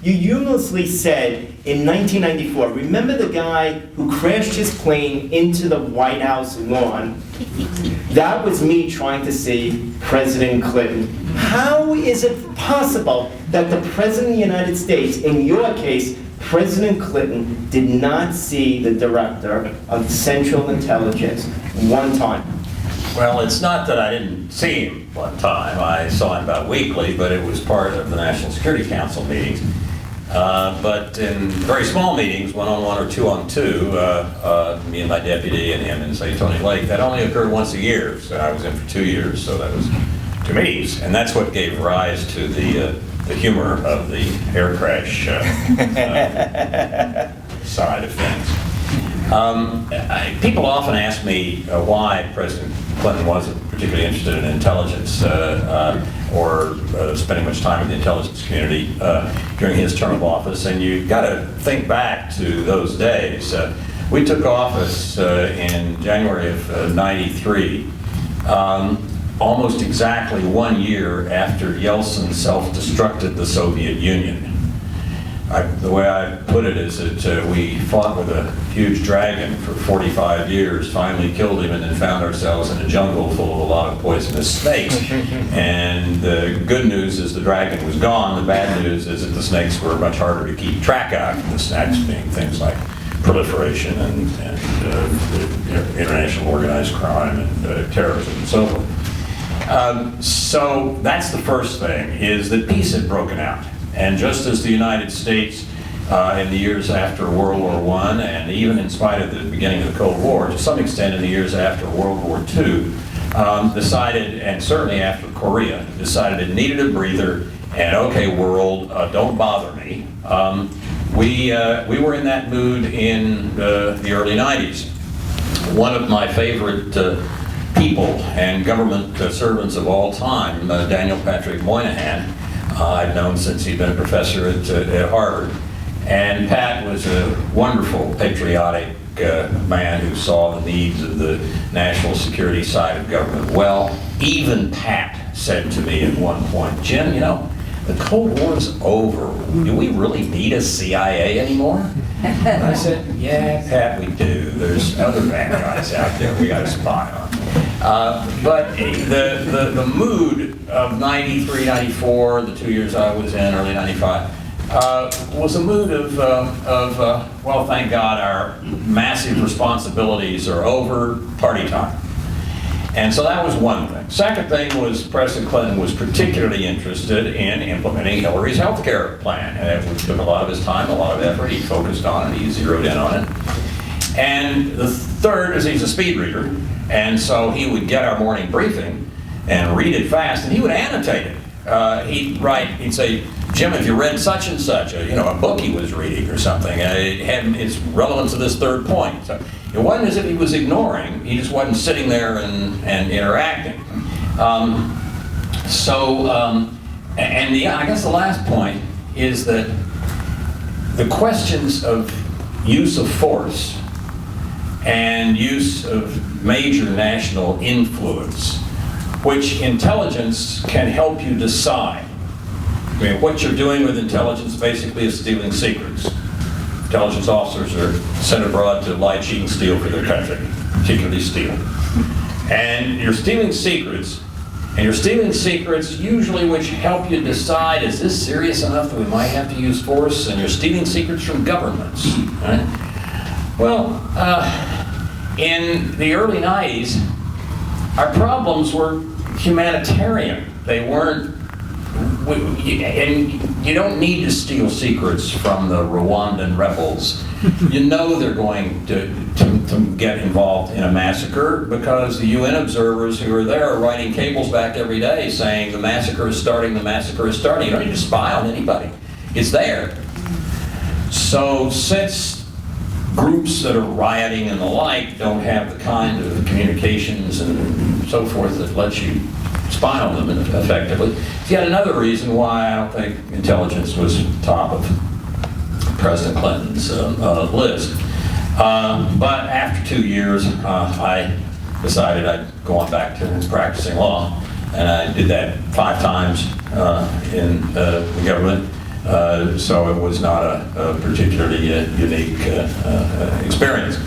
You humorously said in 1994, remember the guy who crashed his plane into the White House lawn? That was me trying to see President Clinton. How is it possible that the President of the United States, in your case, President Clinton, did not see the Director of Central Intelligence one time? Well, it's not that I didn't see him one time. I saw him about weekly, but it was part of the National Security Council meetings. But in very small meetings, one-on-one or two-on-two, me and my deputy and him and, say, Tony Lake, that only occurred once a year. So I was in for 2 years, so that was 2 meetings. And that's what gave rise to the humor of the air crash side of things. People often ask me why President Clinton wasn't particularly interested in intelligence or spending much time in the intelligence community during his term of office, and you've got to think back to those days. We took office in January of '93, almost exactly 1 year after Yeltsin self-destructed the Soviet Union. The way I put it is that we fought with a huge dragon for 45 years, finally killed him, and then found ourselves in a jungle full of a lot of poisonous snakes. And the good news is the dragon was gone. The bad news is that the snakes were much harder to keep track of, the snakes being things like proliferation and international organized crime and terrorism and so forth. So that's the first thing, is that peace had broken out. And just as the United States in the years after World War I, and even in spite of the beginning of the Cold War, to some extent in the years after World War II, decided, and certainly after Korea, decided it needed a breather, and okay world, don't bother me. We were in that mood in the early 90s. One of my favorite people and government servants of all time, Daniel Patrick Moynihan, I've known since he'd been a professor at Harvard. And Pat was a wonderful, patriotic man who saw the needs of the national security side of government well. Even Pat said to me at one point, Jim, you know, the Cold War's over. Do we really need a CIA anymore? And I said, yeah, Pat, we do. There's other bad guys out there we got to spy on. But the mood of 93, 94, the 2 years I was in, early 95, was a mood of well, thank God our massive responsibilities are over, party time. And so that was one thing. Second thing was President Clinton was particularly interested in implementing Hillary's health care plan, which took a lot of his time, a lot of effort. He focused on it, he zeroed in on it. And the third is he's a speed reader, and so he would get our morning briefing and read it fast, and he would annotate it. He'd say, Jim, if you read such and such, a book he was reading or something, it had its relevance to this third point. So it wasn't as if he was ignoring, he just wasn't sitting there and interacting. I guess the last point is that the questions of use of force and use of major national influence, which intelligence can help you decide. I mean, what you're doing with intelligence basically is stealing secrets. Intelligence officers are sent abroad to lie, cheat, and steal for their country, particularly steal. And you're stealing secrets, usually which help you decide, is this serious enough that we might have to use force? And you're stealing secrets from governments, right? Well, in the early 90s, our problems were humanitarian. They weren't, and you don't need to steal secrets from the Rwandan rebels. You know they're going to get involved in a massacre because the UN observers who are there are writing cables back every day saying the massacre is starting, the massacre is starting. You don't need to spy on anybody. It's there. So since groups that are rioting and the like don't have the kind of communications and so forth that lets you spy on them effectively, it's yet another reason why I don't think intelligence was top of President Clinton's list. But after 2 years, I decided I'd go on back to practicing law, and I did that 5 times in the government. So it was not a particularly unique experience.